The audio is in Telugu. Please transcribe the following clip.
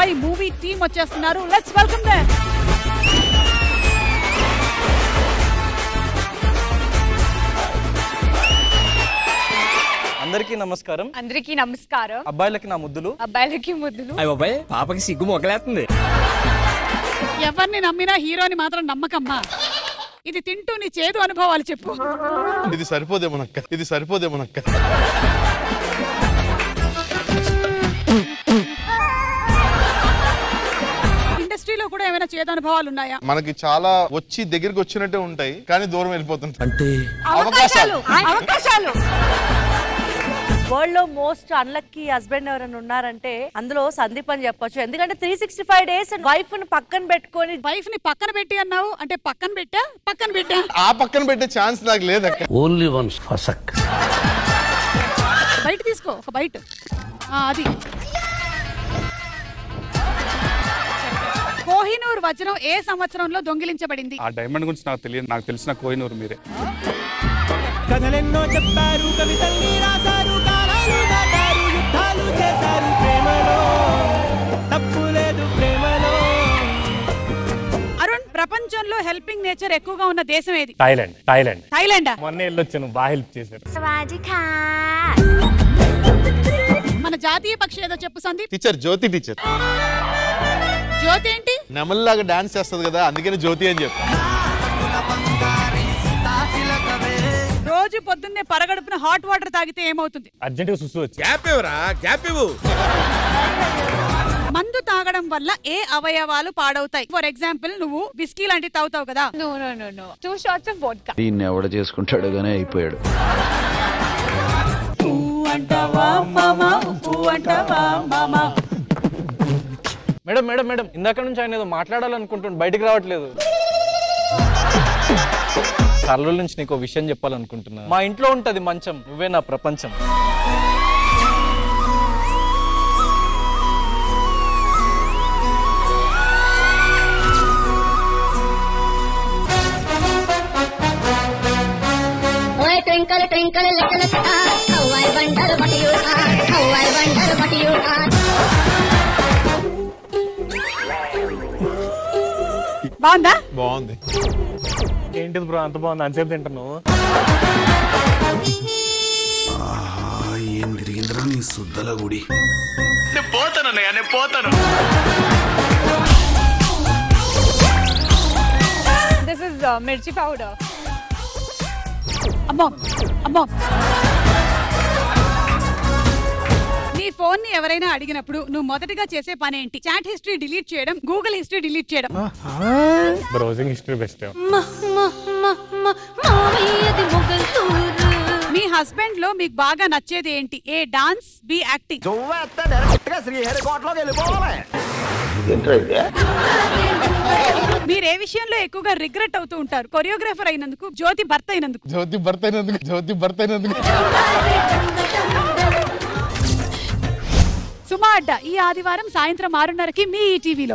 అబ్బాయి మూవీ టీమ్ వచ్చేస్తున్నారు. Let's welcome them. అందరికీ నమస్కారం. అందరికీ నమస్కారం. అబ్బాయిలకి నా ముద్దులు. అబ్బాయిలకి ముద్దులు. అయ్య బాబాయ్ పాపకి సిగ్గు మొగలేస్తుంది. ఎవరిని నమ్మినా హీరోని మాత్రం నమ్మకమ్మా. ఇది తింటూ నీ చేదు అనుభవాలు చెప్పు. ఇది సరిపోదేమోనక్క, ఇది సరిపోదేమోనక్క. ఇండస్ట్రీలో కూడా ఏమైనా చేదు అనుభవాలు ఉన్నాయా? మనకి చాలా వచ్చి దగ్గరికి వచ్చినట్టే ఉంటాయి, కానీ దూరం వెళ్ళిపోతుంటాయి. అంటే అవకాశాలు. వరల్డ్ లో మోస్ట్ అన్లక్కీ హస్బెండ్ ఎవరైనా ఉన్నారంటే అందులో సందీప్ అని చెప్పొచ్చు. ఎందుకంటే 365 డేస్ వైఫ్ ని పక్కన పెట్టుకొని వైఫ్ ని పక్కన పెట్టి అన్నావు అంటే పక్కన పెట్టా ఆ పక్కన పెట్టే ఛాన్స్ నాకు లేదక్క. ఓన్లీ వన్స్ ఫసక్. బయట తీసుకో ఒక బయట. అది కోహినూర్ వజ్రం ఏ సంవత్సరంలో దొంగిలించబడింది? ఆ డైమండ్ గురించి నాకు తెలియదు. నాకు తెలిసిన కోహినూర్ మీరే. కథలెన్నో చెప్పారు, కవితల్ని రాశారు, కాలాలు దాటారు, యుద్ధాలు చేశారు, ప్రేమలో తప్పు లేదు ప్రేమలో. అరుణ్, ప్రపంచంలో హెల్పింగ్ నేచర్ ఎక్కువగా ఉన్న దేశం ఏది? థాయిలాండ్. మొన్న వెళ్ళొచ్చాను, బాగా హెల్ప్ చేశారు. మన జాతీయ పక్షి ఏదో చెప్పు సందీప్. టీచర్ జ్యోతి. టీచర్ జ్యోతి ఏంటి? నెమల్లాగా డాన్స్ చేస్తుంది కదా, అందుకని జ్యోతి అని చెప్పి. రోజు పొద్దున్నే పరగడుపున హాట్ వాటర్ తాగితే ఏమవుతుంది? అర్జెంటుగా సుసు వచ్చి. మందు తాగడం వల్ల ఏ అవయవాలు పాడవుతాయి? ఫర్ ఎగ్జాంపుల్ నువ్వు విస్కీ లాంటివి తాగుతావు కదా. No. 2 shots of vodka. దీన్ని ఎవడ చేసుకుంటాడు గానీ అయిపోయాడు. మేడం ఇందాక నుంచి ఆయన ఏదో మాట్లాడాలనుకుంటుండు, బయటికి రావట్లేదు. చాలా రోజుల నుంచి నీకు విషయం చెప్పాలనుకుంటున్నా. మా ఇంట్లో ఉంటది మంచం, నువ్వే నా ప్రపంచం. Twinkle twinkle little star, how I wonder what you are, how I wonder what you are. బాగుందా? బాగుంది. ఏంటిది బ్రో అంత బాగుంది, అంతసేపు తింటున్నావు? ఏం తిరిగిందిరా నీ సుద్దల గుడి. నేను పోతాను. This is mirchi powder. అమ్మో నీ ఫోన్ ని ఎవరైనా అడిగినప్పుడు నువ్వు మొదటగా చేసే పని ఏంటి? చాట్ హిస్టరీ డిలీట్ చేయడం, గూగుల్ హిస్టరీ డిలీట్ చేయడం? Browsing history best. మీ హస్బెండ్ లో మీకు బాగా నచ్చేది ఏంటి? A dance, B acting? మీరు ఏ విషయంలో ఎక్కువగా రిగ్రెట్ అవుతూ ఉంటారు? కొరియోగ్రాఫర్ అయినందుకు, జ్యోతి భర్త అయినందుకు? జ్యోతి భర్త అయినందుకు. సుమా అడ్డా ఈ ఆదివారం సాయంత్రం 6:30కి మీ ఈటీవీలో.